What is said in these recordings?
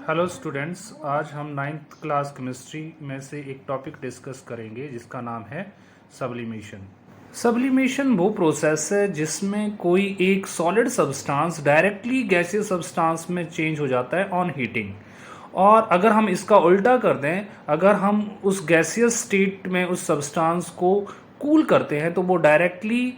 Hello students, आज हम 9th class chemistry में से एक टॉपिक डिस्कस करेंगे जिसका नाम है सब्लिमेशन। सब्लिमेशन वो प्रोसेस है जिसमें कोई एक solid substance directly gaseous substance में चेंज हो जाता है ऑन हीटिंग। और अगर हम इसका उल्टा कर दें, अगर हम उस गैसियस स्टेट में उस सब्सटेंस को कूल करते हैं तो वो डायरेक्टली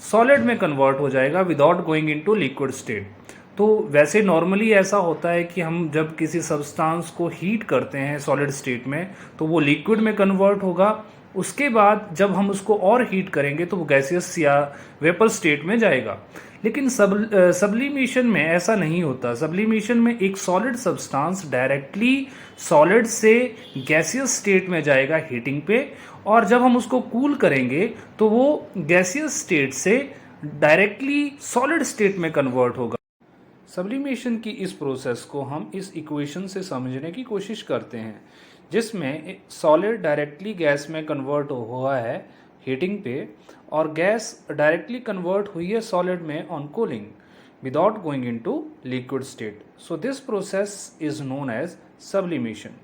सॉलिड में कन्वर्ट हो जाएगा without going into liquid state. तो वैसे नॉर्मली ऐसा होता है कि हम जब किसी सब्सटेंस को हीट करते हैं सॉलिड स्टेट में तो वो लिक्विड में कन्वर्ट होगा। उसके बाद जब हम उसको और हीट करेंगे तो वो गैसियस या वेपर स्टेट में जाएगा। लेकिन सब्लिमेशन में ऐसा नहीं होता। सब्लिमेशन में एक सॉलिड सब्सटेंस डायरेक्टली सॉलिड से गैसियस स्टेट में जाएगा हीटिंग पे, और जब हम उसको कूल करेंगे तो वो गैसियस स्टेट से डायरेक्टली सॉलिड स्टेट में कन्वर्ट होगा। सब्लिमेशन की इस प्रोसेस को हम इस इक्वेशन से समझने की कोशिश करते हैं, जिसमें सॉलिड डायरेक्टली गैस में कन्वर्ट हुआ है हीटिंग पे, और गैस डायरेक्टली कन्वर्ट हुई है सॉलिड में on cooling without going into liquid state. So this process is known as sublimation.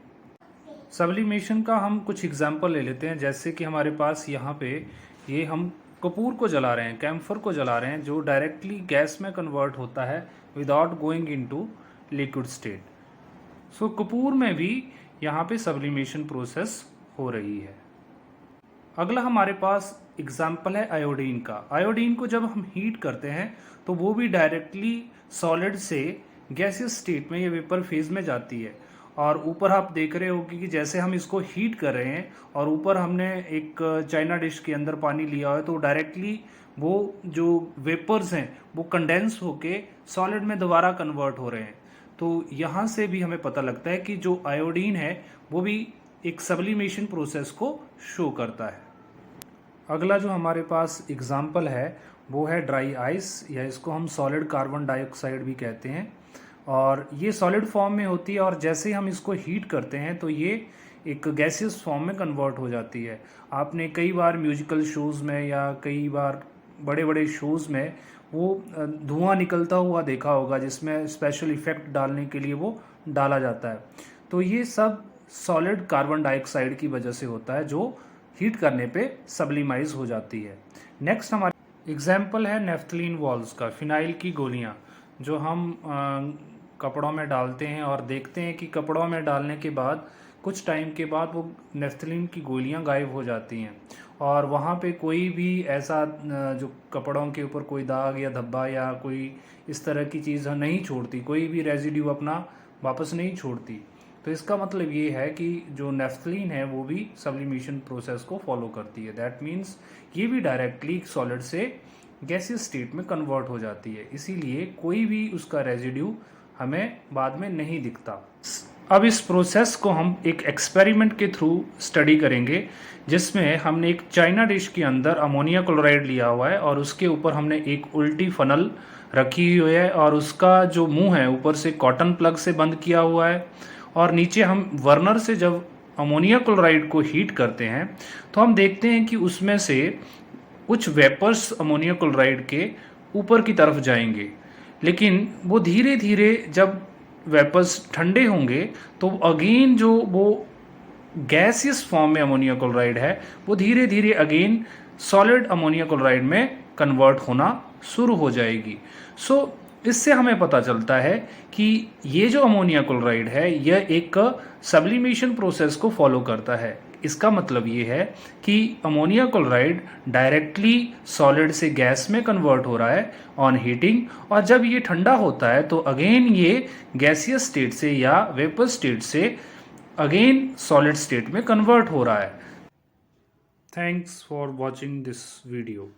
Sublimation का हम कुछ एग्जांपल ले लेते हैं, जैसे कि हमारे पास यहाँ पे ये हम कपूर को जला रहे हैं, कैम्फर को जला रहे हैं, जो डायरेक्टली गैस में कन्वर्ट होता है without going into liquid state. So कपूर में भी यहाँ पे सब्लिमेशन प्रोसेस हो रही है। अगला हमारे पास एग्जाम्पल है आयोडीन का। आयोडीन को जब हम हीट करते हैं तो वो भी डायरेक्टली सॉलिड से गैसियस स्टेट में या वेपर फेज में जाती है। और ऊपर आप देख रहे हो कि जैसे हम इसको हीट कर रहे हैं और ऊपर हमने एक चाइना डिश के अंदर पानी लिया हुआ है, तो डायरेक्टली वो जो वेपर्स हैं वो कंडेंस होके सॉलिड में दोबारा कन्वर्ट हो रहे हैं। तो यहाँ से भी हमें पता लगता है कि जो आयोडीन है वो भी एक सब्लिमेशन प्रोसेस को शो करता है। अगला जो हमारे पास एग्जाम्पल है वो है ड्राई आइस, या इसको हम सॉलिड कार्बन डाइऑक्साइड भी कहते हैं। और ये सॉलिड फॉर्म में होती है, और जैसे ही हम इसको हीट करते हैं तो ये एक गैसियस फॉर्म में कन्वर्ट हो जाती है। आपने कई बार म्यूजिकल शोज़ में या कई बार बड़े बड़े शोज़ में वो धुआं निकलता हुआ देखा होगा, जिसमें स्पेशल इफ़ेक्ट डालने के लिए वो डाला जाता है। तो ये सब सॉलिड कार्बन डाइऑक्साइड की वजह से होता है, जो हीट करने पे सब्लिमाइज हो जाती है। नेक्स्ट हमारा एग्जाम्पल है नेफ्थलीन वॉल्स का, फिनाइल की गोलियाँ जो हम कपड़ों में डालते हैं, और देखते हैं कि कपड़ों में डालने के बाद कुछ टाइम के बाद वो नेफ्थलीन की गोलियां गायब हो जाती हैं, और वहाँ पे कोई भी ऐसा जो कपड़ों के ऊपर कोई दाग या धब्बा या कोई इस तरह की चीज़ नहीं छोड़ती, कोई भी रेजिड्यू अपना वापस नहीं छोड़ती। तो इसका मतलब ये है कि जो नेफ्थलीन है वो भी सब्लिमेशन प्रोसेस को फॉलो करती है। दैट मीन्स ये भी डायरेक्टली सॉलिड से गैसियस स्टेट में कन्वर्ट हो जाती है, इसीलिए कोई भी उसका रेजिड्यू हमें बाद में नहीं दिखता। अब इस प्रोसेस को हम एक एक्सपेरिमेंट के थ्रू स्टडी करेंगे, जिसमें हमने एक चाइना डिश के अंदर अमोनिया क्लोराइड लिया हुआ है, और उसके ऊपर हमने एक उल्टी फनल रखी हुई है, और उसका जो मुंह है ऊपर से कॉटन प्लग से बंद किया हुआ है, और नीचे हम बर्नर से जब अमोनिया क्लोराइड को हीट करते हैं तो हम देखते हैं कि उसमें से कुछ वेपर्स अमोनिया क्लोराइड के ऊपर की तरफ जाएंगे, लेकिन वो धीरे धीरे जब वेपर्स ठंडे होंगे तो अगेन जो वो गैसियस फॉर्म में अमोनिया क्लोराइड है वो धीरे धीरे अगेन सॉलिड अमोनिया क्लोराइड में कन्वर्ट होना शुरू हो जाएगी। सो इससे हमें पता चलता है कि ये जो अमोनिया क्लोराइड है यह एक सब्लिमेशन प्रोसेस को फॉलो करता है। इसका मतलब ये है कि अमोनिया क्लोराइड डायरेक्टली सॉलिड से गैस में कन्वर्ट हो रहा है ऑन हीटिंग, और जब ये ठंडा होता है तो अगेन ये गैसियस स्टेट से या वेपर स्टेट से अगेन सॉलिड स्टेट में कन्वर्ट हो रहा है। Thanks for watching this video.